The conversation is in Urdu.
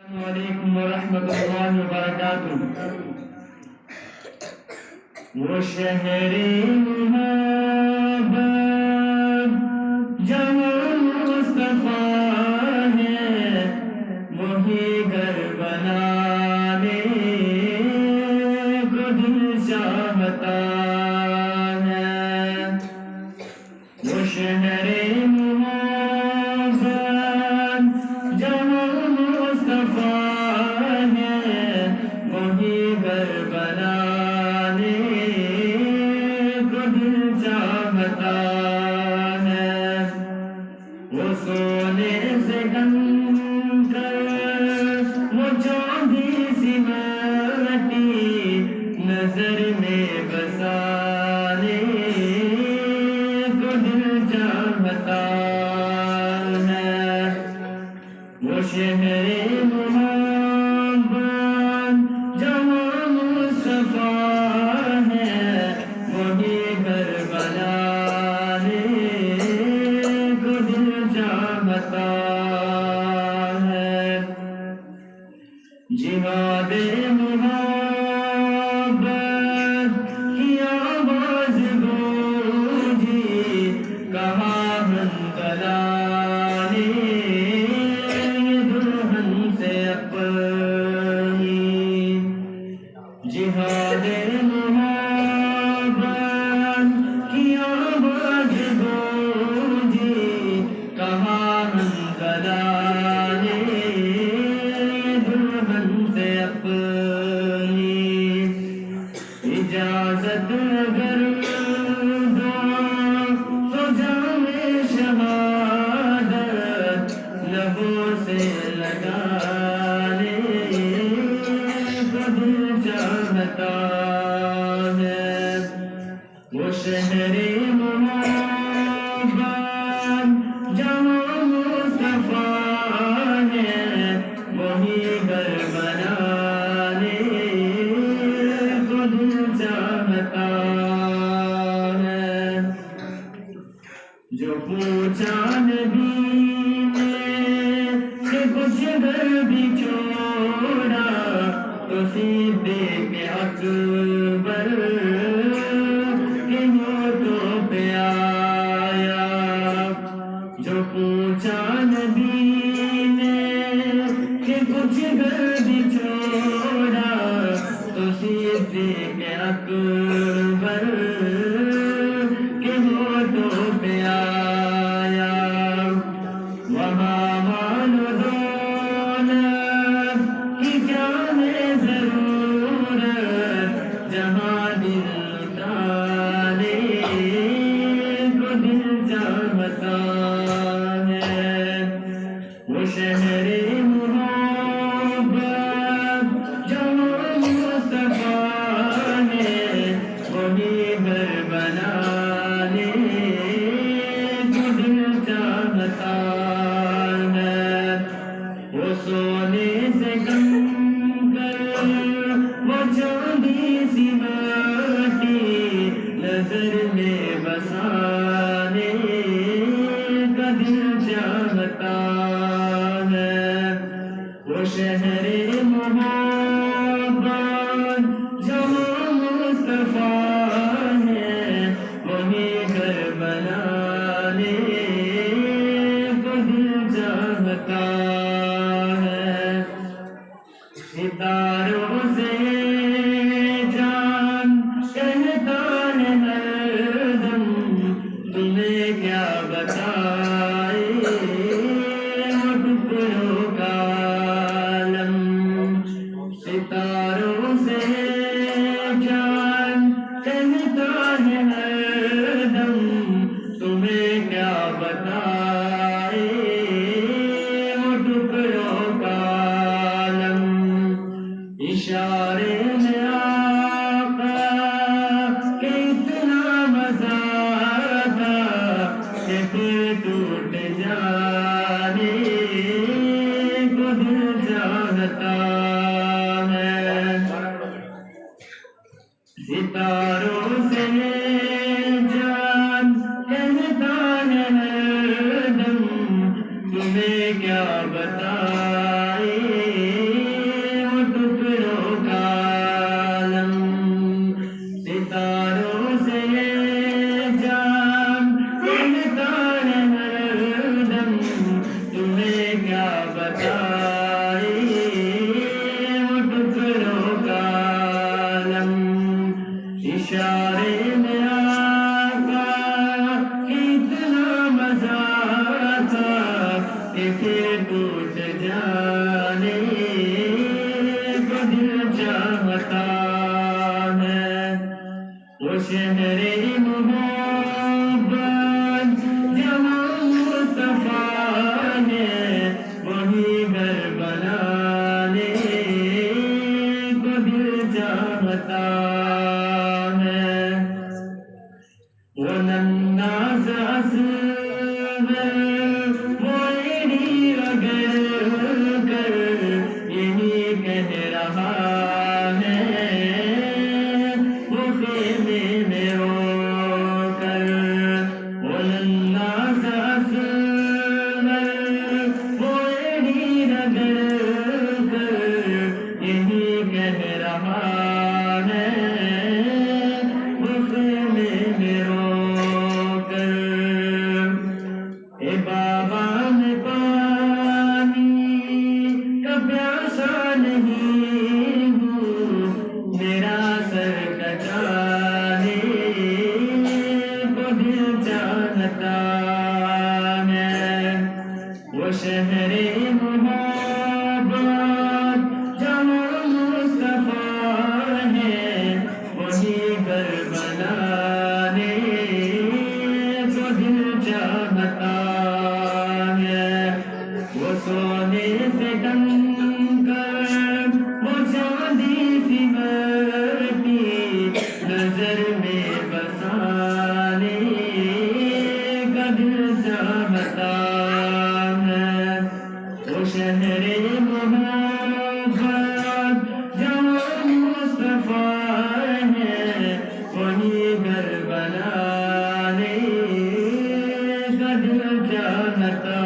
علیکم ورحمۃ اللہ وبرکاتہ۔ وہ شہر محبت جہاں مصطفیٰ ہے، وہی گھر بنانے کو دل چاہتا ہے۔ وہ شہر محبت جہاں مصطفیٰ ہے، وہی گھر بنانے کو دل چاہتا ہے۔ وہ سونے سے گن کر وہ چاندی سی مٹی نظر میں بسانے کو دل چاہتا ہے۔ وہ شہر محبت جہاں مصطفیٰ ہے، وہی گھر بنانے کو دل چاہتا ہے۔ جہاد محبت کی آواز گونجی، کہا منقلانے دلہن سے اپنی۔ جہاد محبت کی آواز گونجی، کہا منقلانے دلہن سے اپنی۔ اجازت اگر دو تو جام شہادت لبوں سے لگانے کو دل چاہتا ہے۔ وہ شہر محبت جہاں مصطفیٰ ہے، وہی گھر بنانے کو دل چاہتا ہے۔ جو پوچھا نبی نے کہ کچھ گھر بھی چھوڑا، تو صدیق اکبر کے ہونٹوں پہ آیا۔ جو پوچھا نبی نے کہ کچھ گھر بھی چھوڑا، تو صدیق اکبر کے ہونٹوں پہ آیا۔ وہاں مال و دولت کی کیا ہے ضرورت، جہاں دل لٹانے کو دل چاہتا ہے۔ وہ شہر محبت جہاں مصطفیٰ ہے، وہی گھر بنانے کو دل چاہتا ہے۔ وہ سونے سے گن کر وہ چاندی سی مٹی نظر میں بسانے کا دل چاہتا ہے۔ وہ شہر محبت جہاں مصطفیٰ ہے، وہی گھر بنانے کو دل چاہتا ہے۔ ستاروں سے جان کہتا ہے ہر دم، تمہیں کیا بتائے وہ ٹکڑوں کا عالم۔ ستاروں سے جان کہتا ہے ہر دم، تمہیں کیا بتائے وہ ٹکڑوں کا عالم۔ اشارے میں آقا کہ اتنا مزہ تھا کہ پھر ٹوٹ جانے کو دل چاہتا ہے۔ ستاروں سے جان کہتا ہے ہر دم، تمہیں کیا بتائے پیاسا نہیں ہوں، میرا سر کٹانے کو دل چاہتا ہے۔ وہ شہر محبت جہاں مصطفیٰ ہے، وہی گھر بنانے کو دل چاہتا ہے۔ وہ سونے سے ڈھن کر وہ چاندی سی بتی نظر میں بسانے کا دل چاہتا ہے۔ وہ شہر محبت جہاں مصطفیٰ ہے، وہی گھر بنانے کا دل چاہتا